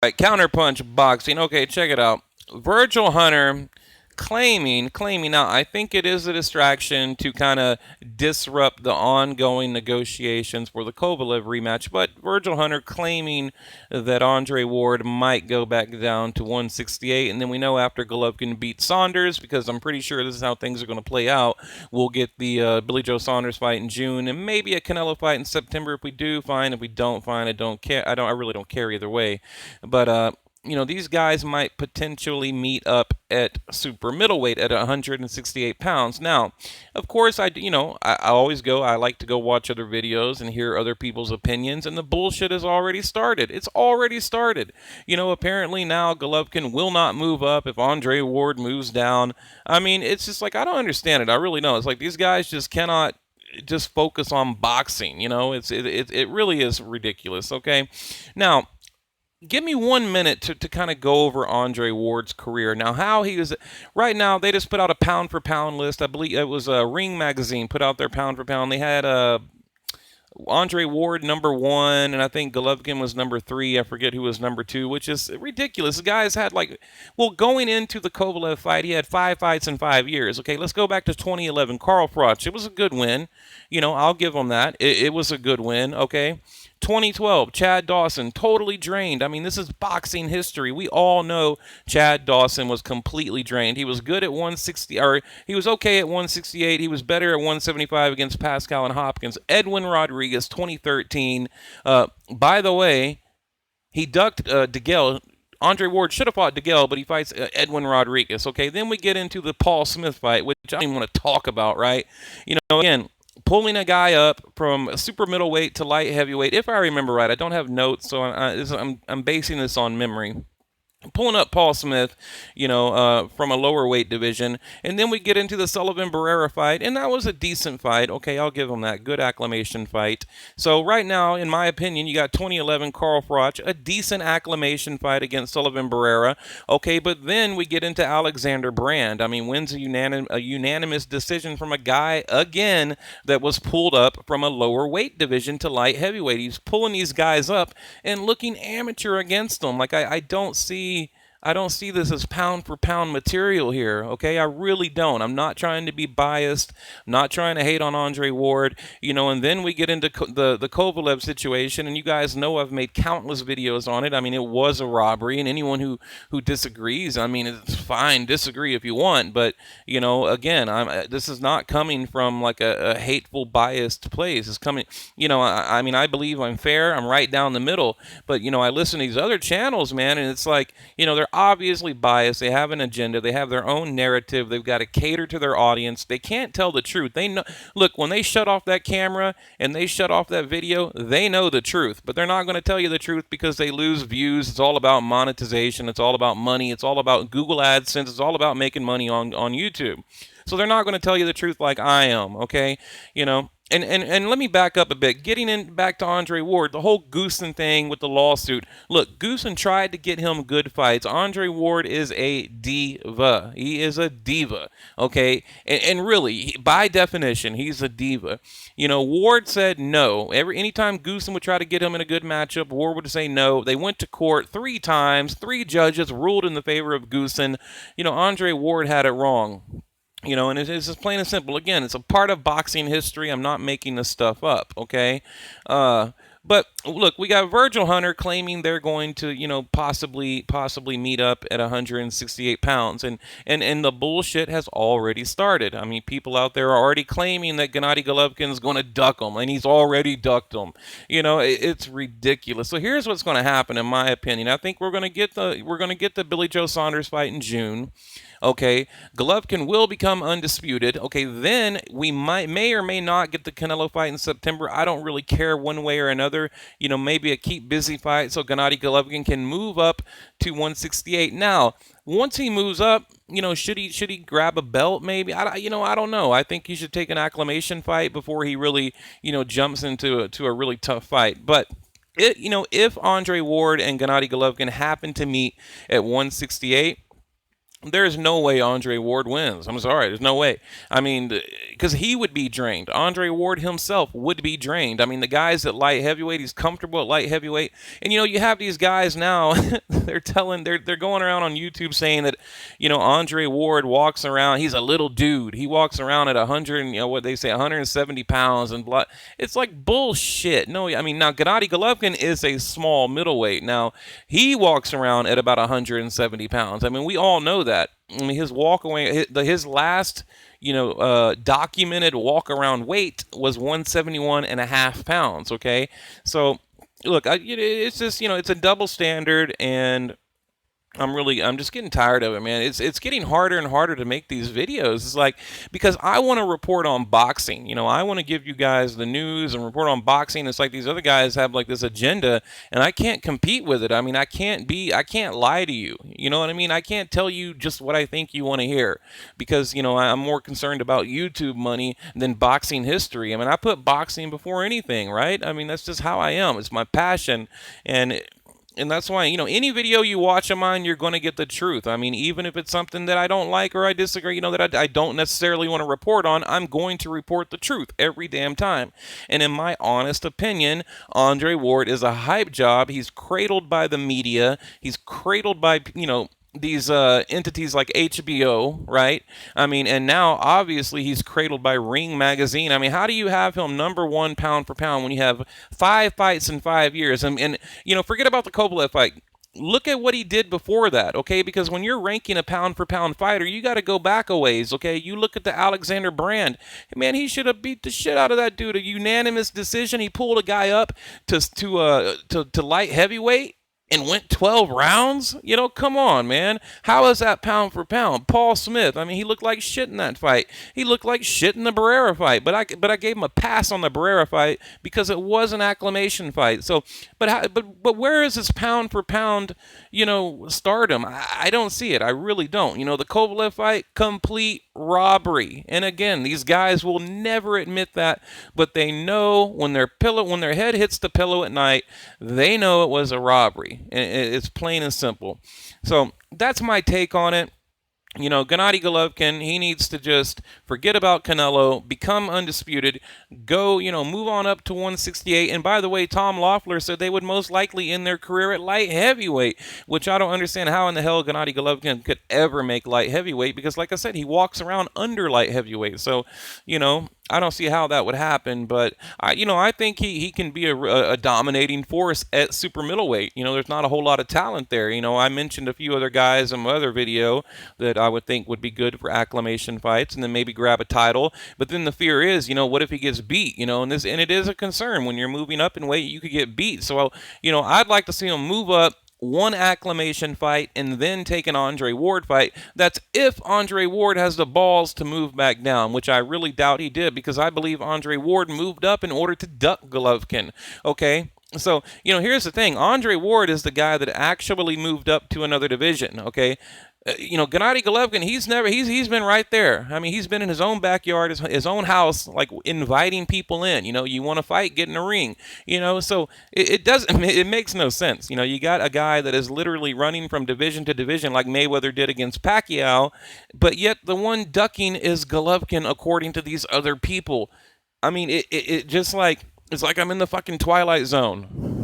Right, counterpunch boxing. Okay, check it out. Virgil Hunter claiming now I think it is a distraction to kind of disrupt the ongoing negotiations for the Kovalev rematch, but Virgil Hunter claiming that Andre Ward might go back down to 168, and then we know after Golovkin beat Saunders, because I'm pretty sure this is how things are going to play out, we'll get the Billy Joe Saunders fight in June and maybe a Canelo fight in September. If we do, fine. If we don't, fine. I don't care. I really don't care either way. But these guys might potentially meet up at super middleweight at 168 pounds. Now, of course, I always go, I like to go watch other videos and hear other people's opinions, and the bullshit has already started. It's already started. Apparently now Golovkin will not move up if Andre Ward moves down. I mean, it's just like, I don't understand it. I really don't. It's like these guys just cannot just focus on boxing. It really is ridiculous. Okay. Now, give me 1 minute to kind of go over Andre Ward's career. Now, how he was right now, they just put out a pound for pound list. I believe it was a Ring magazine put out their pound for pound. They had Andre Ward #1, and I think Golovkin was #3. I forget who was #2, which is ridiculous. The guy's had going into the Kovalev fight, he had 5 fights in 5 years. Okay, let's go back to 2011. Carl Froch. It was a good win. I'll give him that. It was a good win. Okay. 2012, Chad Dawson, totally drained. I mean, this is boxing history. We all know Chad Dawson was completely drained. He was good at 160, or he was okay at 168. He was better at 175 against Pascal and Hopkins. Edwin Rodriguez, 2013. By the way, he ducked DeGale. Andre Ward should have fought DeGale, but he fights Edwin Rodriguez. Okay, then we get into the Paul Smith fight, which I don't even want to talk about, right? Again, pulling a guy up from super middleweight to light heavyweight, if I remember right. I don't have notes, so I'm basing this on memory. Pulling up Paul Smith, from a lower weight division. And then we get into the Sullivan Barrera fight, and that was a decent fight. Okay, I'll give him that. Good acclamation fight. So right now, in my opinion, you got 2011 Carl Froch, a decent acclamation fight against Sullivan Barrera. Okay, but then we get into Alexander Brand. I mean, wins a unanimous decision from a guy, again, that was pulled up from a lower weight division to light heavyweight. He's pulling these guys up and looking amateur against them. Like, I don't see this as pound for pound material here, okay? I really don't. I'm not trying to be biased. I'm not trying to hate on Andre Ward, and then we get into the Kovalev situation, and you guys know I've made countless videos on it. I mean, it was a robbery, and anyone who disagrees, I mean, it's fine, disagree if you want, but, again, this is not coming from like a hateful, biased place. It's coming, I mean, I believe I'm fair. I'm right down the middle, but, I listen to these other channels, man, and it's like, they're obviously biased. They have an agenda. They have their own narrative. They've got to cater to their audience. They can't tell the truth. They know. Look, when they shut off that camera and they shut off that video, they know the truth, but they're not going to tell you the truth because they lose views. It's all about monetization. It's all about money. It's all about Google AdSense. It's all about making money on YouTube. So they're not going to tell you the truth like I am, okay? And let me back up a bit. Getting in back to Andre Ward, the whole Goosen thing with the lawsuit. Look, Goosen tried to get him good fights. Andre Ward is a diva. He is a diva, okay? And really, by definition, he's a diva. Ward said no. Anytime Goosen would try to get him in a good matchup, Ward would say no. They went to court 3 times. 3 judges ruled in the favor of Goosen. Andre Ward had it wrong. And it's just plain and simple. Again, it's a part of boxing history. I'm not making this stuff up, okay? But look, we got Virgil Hunter claiming they're going to, possibly meet up at 168 pounds, and the bullshit has already started. I mean, people out there are already claiming that Gennady Golovkin is going to duck him, and he's already ducked him. It's ridiculous. So here's what's going to happen, in my opinion. I think we're going to get the Billy Joe Saunders fight in June. Okay, Golovkin will become undisputed. Okay, then we may or may not get the Canelo fight in September. I don't really care one way or another. Maybe a keep busy fight so Gennady Golovkin can move up to 168. Now, once he moves up, should he grab a belt? Maybe I don't know. I think he should take an acclamation fight before he really jumps into a really tough fight. But if Andre Ward and Gennady Golovkin happen to meet at 168. there's no way Andre Ward wins. I'm sorry, there's no way. I mean, because he would be drained. Andre Ward himself would be drained. I mean, the guys at light heavyweight, he's comfortable at light heavyweight, and you have these guys now. they're going around on YouTube saying that, Andre Ward walks around. He's a little dude. He walks around at 100, what they say, 170 pounds and blah. It's like bullshit. No, I mean, now Gennady Golovkin is a small middleweight. Now he walks around at about 170 pounds. I mean, we all know that. I mean, his walk away, his last, documented walk around weight was 171 and a half pounds. Okay. So look, it's just, it's a double standard, and I'm just getting tired of it, man. It's getting harder and harder to make these videos. It's like, because I want to report on boxing. I want to give you guys the news and report on boxing. It's like these other guys have like this agenda, and I can't compete with it. I mean, I can't lie to you. You know what I mean? I can't tell you just what I think you want to hear, because, I'm more concerned about YouTube money than boxing history. I mean, I put boxing before anything, right? I mean, that's just how I am. It's my passion, and that's why, any video you watch of mine, you're going to get the truth. I mean, even if it's something that I don't like or I disagree, that I don't necessarily want to report on, I'm going to report the truth every damn time. And in my honest opinion, Andre Ward is a hype job. He's cradled by the media. He's cradled by, these entities like HBO, right? I mean, and now obviously he's cradled by Ring Magazine. I mean, how do you have him number one pound for pound when you have 5 fights in 5 years? And forget about the Kovalev fight. Look at what he did before that, okay? Because when you're ranking a pound for pound fighter, you got to go back a ways, okay? You look at the Alexander Brand. Man, he should have beat the shit out of that dude. A unanimous decision. He pulled a guy up to light heavyweight and went 12 rounds? Come on, man. How is that pound for pound? Paul Smith, I mean, he looked like shit in that fight. He looked like shit in the Barrera fight, but I gave him a pass on the Barrera fight because it was an acclamation fight. So, but where is his pound for pound, stardom? I don't see it. I really don't. The Kovalev fight, complete robbery. And again, these guys will never admit that, but they know when their head hits the pillow at night, they know it was a robbery. It's plain and simple. So that's my take on it. Gennady Golovkin, he needs to just forget about Canelo, become undisputed, go, move on up to 168. And by the way, Tom Loeffler said they would most likely end their career at light heavyweight, which I don't understand how in the hell Gennady Golovkin could ever make light heavyweight, because like I said, he walks around under light heavyweight. So, I don't see how that would happen, but I think he can be a dominating force at super middleweight. There's not a whole lot of talent there. I mentioned a few other guys in my other video that I would think would be good for acclamation fights, and then maybe grab a title. But then the fear is, what if he gets beat? And it is a concern when you're moving up in weight, you could get beat. So, I'd like to see him move up, one acclamation fight, and then take an Andre Ward fight. That's if Andre Ward has the balls to move back down, which I really doubt he did, because I believe Andre Ward moved up in order to duck Golovkin. Okay? So, here's the thing. Andre Ward is the guy that actually moved up to another division, okay? Gennady Golovkin, he's been right there. I mean, he's been in his own backyard, his own house, like inviting people in. You want to fight, get in a ring. So it doesn't. It makes no sense. You got a guy that is literally running from division to division, like Mayweather did against Pacquiao, but yet the one ducking is Golovkin, according to these other people. I mean, it just like it's like I'm in the fucking Twilight Zone.